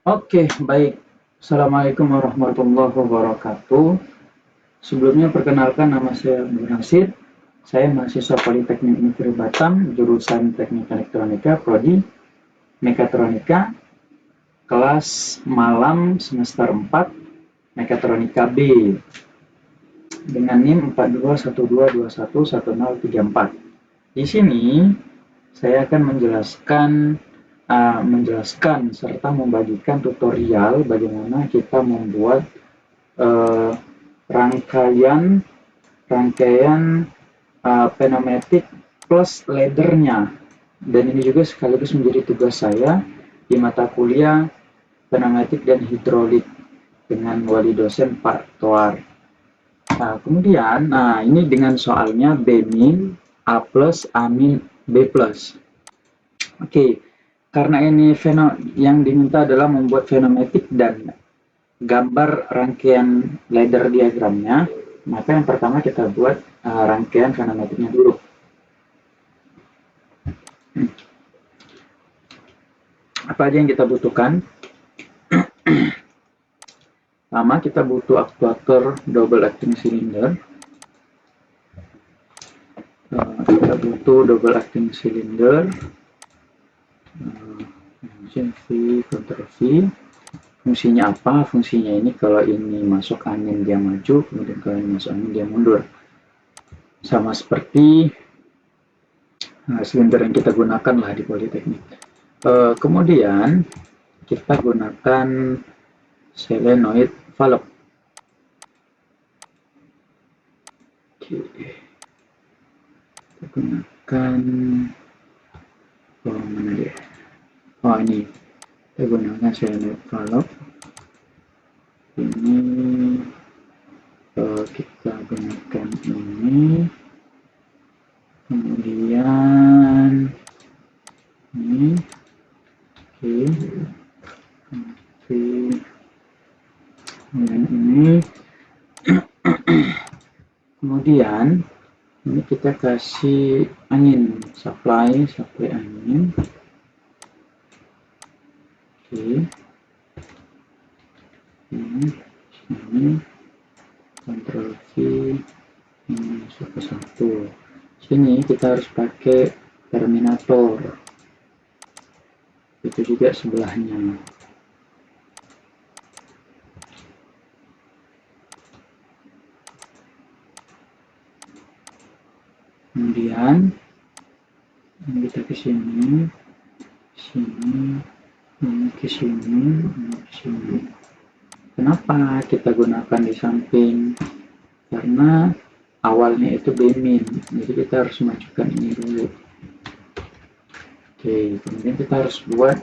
Oke, baik. Assalamualaikum warahmatullahi wabarakatuh. Sebelumnya perkenalkan nama saya Abdul Nasid. Saya mahasiswa Politeknik Negeri Batam, jurusan Teknik Elektronika, Prodi Mekatronika, kelas malam semester 4, Mekatronika B, dengan NIM 4212211034. Di sini saya akan menjelaskan serta membagikan tutorial bagaimana kita membuat uh, rangkaian rangkaian pneumatik plus laddernya, dan ini juga sekaligus menjadi tugas saya di mata kuliah pneumatik dan hidrolik dengan wali dosen Pak Toar. Kemudian, ini dengan soalnya B- A plus A min B plus. Oke, karena ini yang diminta adalah membuat pneumatik dan gambar rangkaian ladder diagramnya, maka yang pertama kita buat rangkaian pneumatiknya dulu. Apa aja yang kita butuhkan? Pertama, kita butuh aktuator double acting cylinder. Kita butuh double acting cylinder. V, Ctrl V. Fungsinya apa? Fungsinya ini kalau ini masuk angin dia maju, kemudian kalau ini masuk angin dia mundur. Sama seperti silinder yang kita gunakan lah di Politeknik. Kemudian kita gunakan solenoid valve. Oke. Kita gunakan mana dia? Ini kita gunakan solenoid valve. Ini kita gunakan ini, kemudian ini, oke, kemudian ini, kemudian ini kita kasih angin, supply angin, oke, ini Ctrl V, ini masuk ke 1. Sini kita harus pakai terminator, itu juga sebelahnya. Kemudian kita ke sini, ini ke sini, ini ke sini. Kenapa kita gunakan di samping? Karena awalnya itu B-min, jadi kita harus majukan ini dulu. Oke, kemudian kita harus buat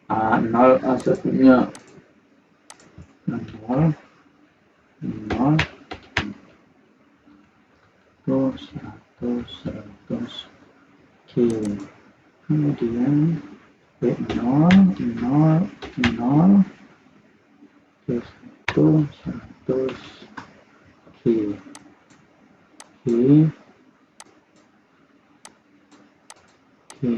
0 A1-nya 0, 0, 100, oke, kemudian B0, 0, 0, 100, oke, oke, oke.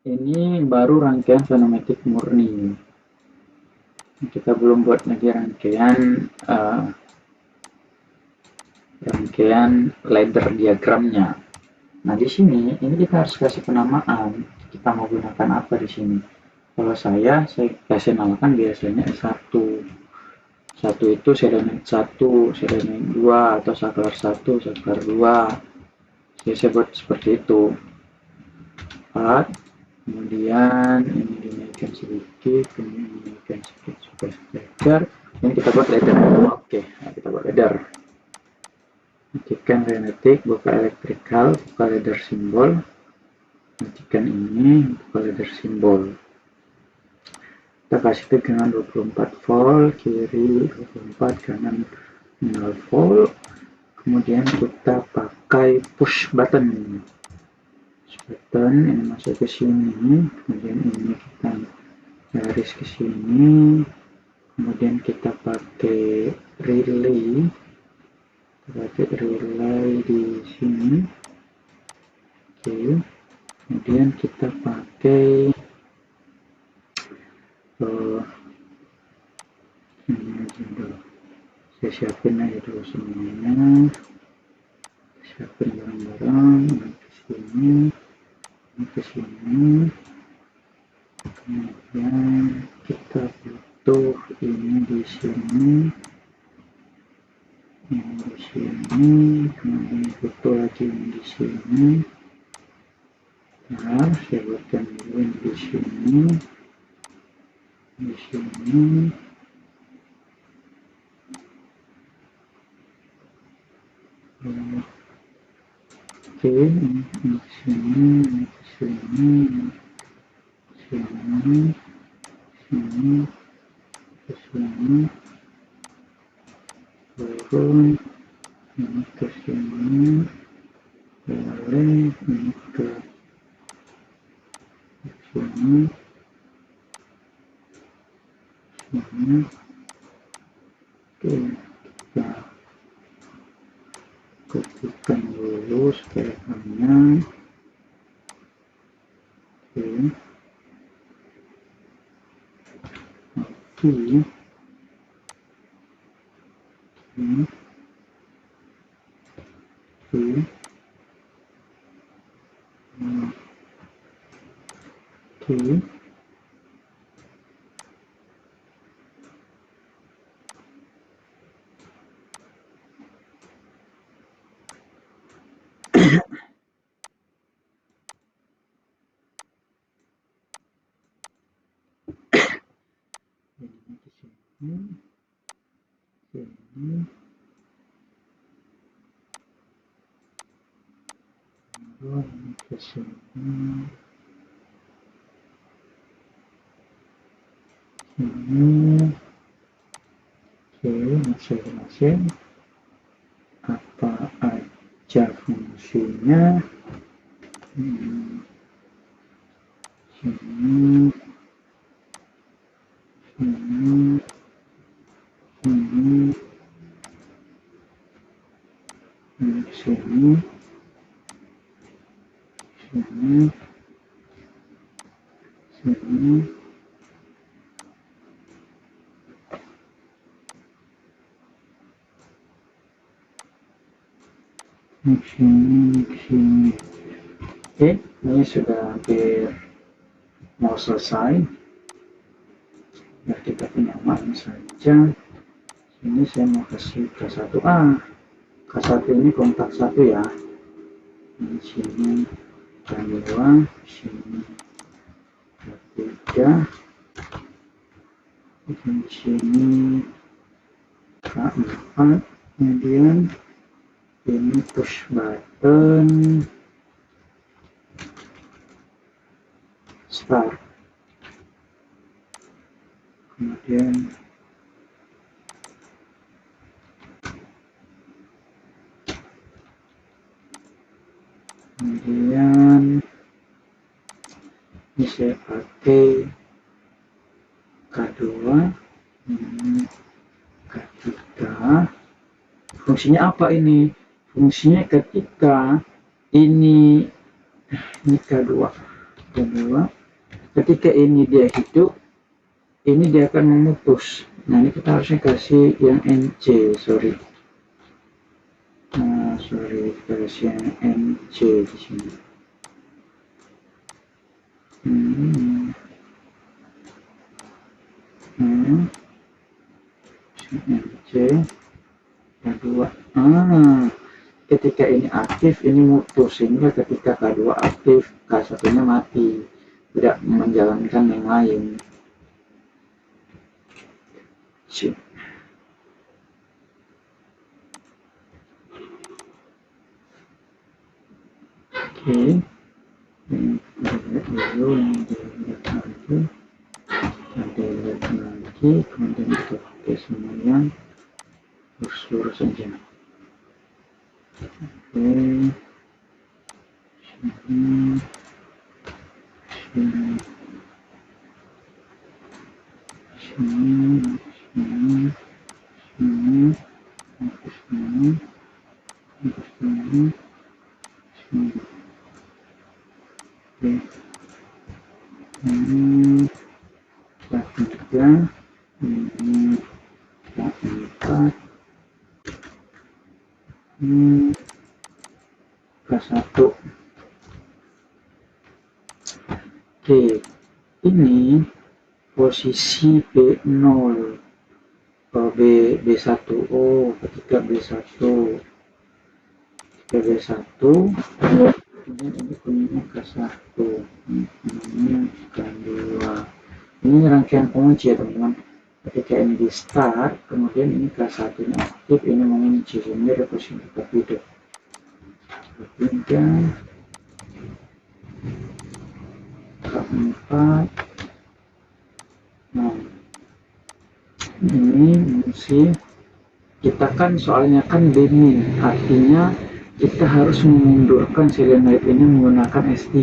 Ini baru rangkaian pneumatik murni. Kita belum buat lagi rangkaian ladder diagramnya. Nah, di sini ini kita harus kasih penamaan. Kita mau gunakan apa di sini? Kalau saya kasih namakan biasanya S1. Satu itu selenit 1, selenit 2, atau saklar 1, saklar 2. Saya buat seperti itu. 4, kemudian ini dinaikkan sedikit, kemudian dinaikkan sedikit supaya sejajar. Ini kita buat ladder. Oke, nah kita buat ladder. Matikan pneumatik, buka elektrikal, buka ladder simbol. Matikan ini, buka ladder simbol. Kita kasih tegangan 24 volt, kiri 24, kanan 0 volt. Kemudian kita pakai push button. Ini masuk ke sini, kemudian ini kita garis ke sini, kemudian kita pakai relay di sini. Oke, Kemudian kita pakai ini aja dulu. Saya siapin aja dulu semuanya. Siapin barang-barang. Ini ke sini, ini ke sini. Kemudian kita butuh ini di sini, ini di sini, kemudian butuh lagi ini di sini. Nah, saya buatkan dulu ini di sini, di sini. Oke, ini ke sini, ini ke sini, sini, sini, ke sini, turun, ini ke sini, boleh, ini ke sini, sini. Oke, kita kutipkan dulu spek-nya. Oke, oke, oke, oke. Ini ke sini, sini, lalu ini ke sini, sini. Oke, masing-masing apa aja fungsinya. Sini, sini, sini, sini, sini, sini, sini. Sini, sini. Oke, ini sudah hampir mau selesai. Ya, kita penyamain saja. Ini saya mau kasih K1A. K1 ini kontak 1 ya. Di sini K2, sini K3, di sini K4, kemudian ini push button start. Kemudian ini saya pakai K2, K3. Fungsinya apa ini? Fungsinya ketika ini K2, ketika ini dia hidup, ini dia akan memutus. Nah, ini kita harusnya kasih yang NC, sorry, kasih yang NC di sini. NC K2. Ketika ini aktif, ini mutus, sehingga ketika K2 aktif, K1-nya mati, tidak menjalankan yang lain. Oke, dulu ini dilihat lagi, kemudian kita pakai semuanya lurus saja. Oke, sini, sini, sini, sini, sini, sini, sini, sini. ini K3, ini K4, ini K1. Oke, ini posisi B0, B1. Oh, ketika B1, kemudian ini kuningnya K1, ini K2. Ini rangkaian pengunci ya teman-teman. Ketika ini di start, kemudian ini K1 nya aktif, ini mengunci, sehingga ada posisi tetap hidup. K3, K4. Nah, ini mesti kita kan soalnya kan B-min, artinya kita harus memundurkan solenoid ini menggunakan S3.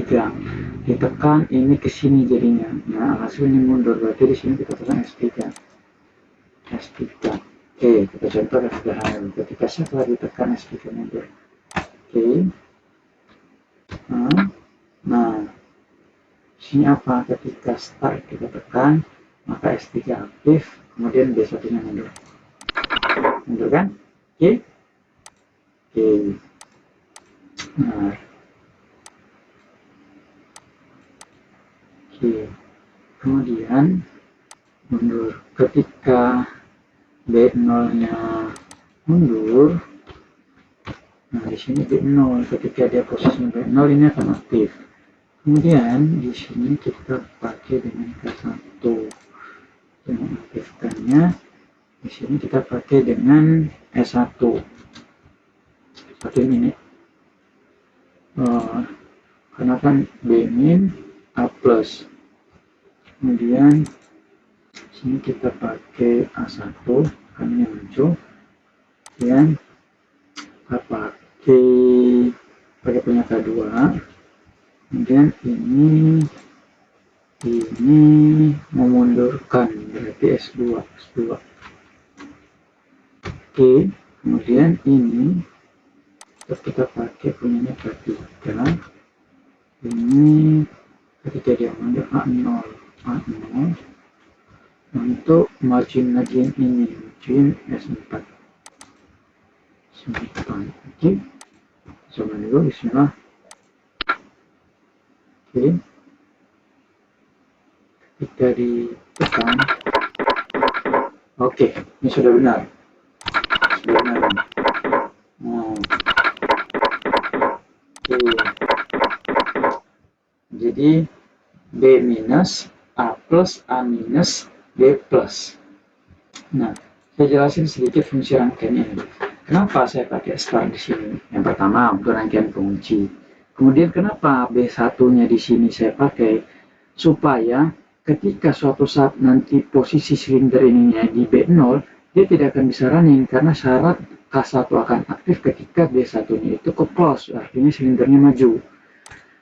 Ditekan ini ke sini jadinya. Nah, hasilnya mundur, berarti di sini kita tekan S3. Oke, kita contoh yang sederhana. Ketika setelah ditekan S3 mundur. Oke. Nah, sini apa? Ketika start kita tekan, maka S3 aktif, kemudian B1 nya mundur. Mundur kan? Oke. Nah, kemudian mundur. Ketika B0 nya mundur, nah di sini B0, ketika dia posisi B0 ini akan aktif. Kemudian di sini kita pakai dengan K1 untuk mengaktifkannya. Di sini kita pakai dengan S1 seperti ini. Karena kan B min A plus. Kemudian sini kita pakai A1 karena yang muncul. Kemudian kita pakai punya K2. Kemudian ini memundurkan, berarti S2. Oke, kemudian ini kita pakai punyanya K3. Ini ketika dia mundur A0 untuk margin ini, margin S4. Oke, coba dulu, bismillah. Oke, ketika ditekan, oke, ini sudah benar. Nah, jadi B minus, A plus, A minus, B plus. Nah, saya jelasin sedikit fungsi rangkaian ini. Kenapa saya pakai start di sini? Yang pertama untuk rangkaian pengunci. Kemudian kenapa B1-nya di sini saya pakai? Supaya ketika suatu saat nanti posisi silinder ininya di B0, dia tidak akan bisa running karena syarat K1 akan aktif ketika B1-nya itu ke close, artinya silindernya maju.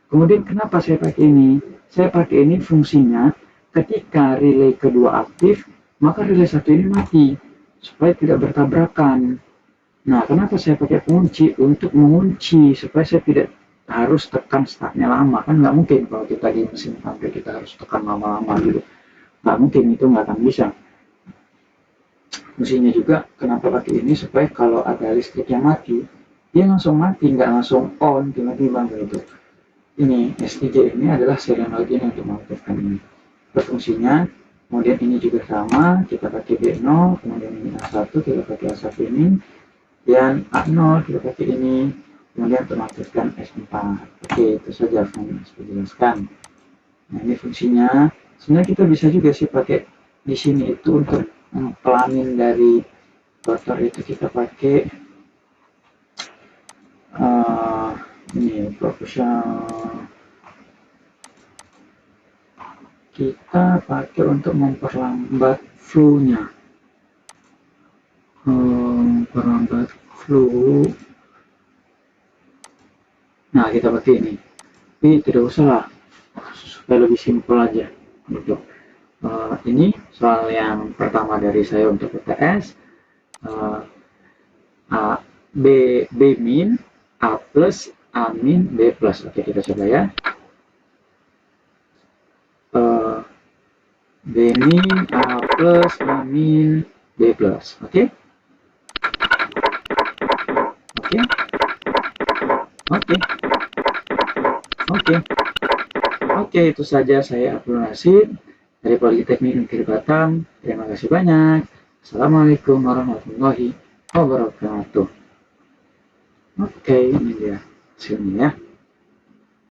Kemudian kenapa saya pakai ini? Saya pakai ini fungsinya ketika relay kedua aktif, maka relay satu ini mati supaya tidak bertabrakan. Nah, kenapa saya pakai pengunci? Untuk mengunci supaya saya tidak harus tekan startnya lama. Kan nggak mungkin kalau kita di mesin pabrik kita harus tekan lama-lama gitu. Nggak mungkin, itu nggak akan bisa. Fungsinya juga kenapa pakai ini supaya kalau ada listrik yang mati, dia langsung mati, nggak langsung on tiba-tiba gitu. Ini S3 ini adalah solenoid ini untuk mengaktifkan ini. Berfungsinya, kemudian ini juga sama, kita pakai B0, kemudian ini A1, kita pakai A1 ini, dan A0 kita pakai ini, kemudian untuk mengaktifkan S4. Oke, itu saja yang saya jelaskan. Nah, ini fungsinya. Sebenarnya kita bisa juga sih pakai di sini itu untuk pelanin dari rotor itu kita pakai ini profesional, kita pakai untuk memperlambat flow-nya, memperlambat flow. Nah, kita pakai ini, tapi tidak usah lah, supaya lebih simpel aja gitu. Ini soal yang pertama dari saya untuk PTS. B min, A plus, A min, B plus. Oke, kita coba ya. B min A plus A min B plus. Oke? Oke? Oke? Oke? Oke, itu saja saya Abdul Nasid dari Politeknik Negeri Batam. Terima kasih banyak. Assalamualaikum warahmatullahi wabarakatuh. Oke, ini dia hasilnya ya.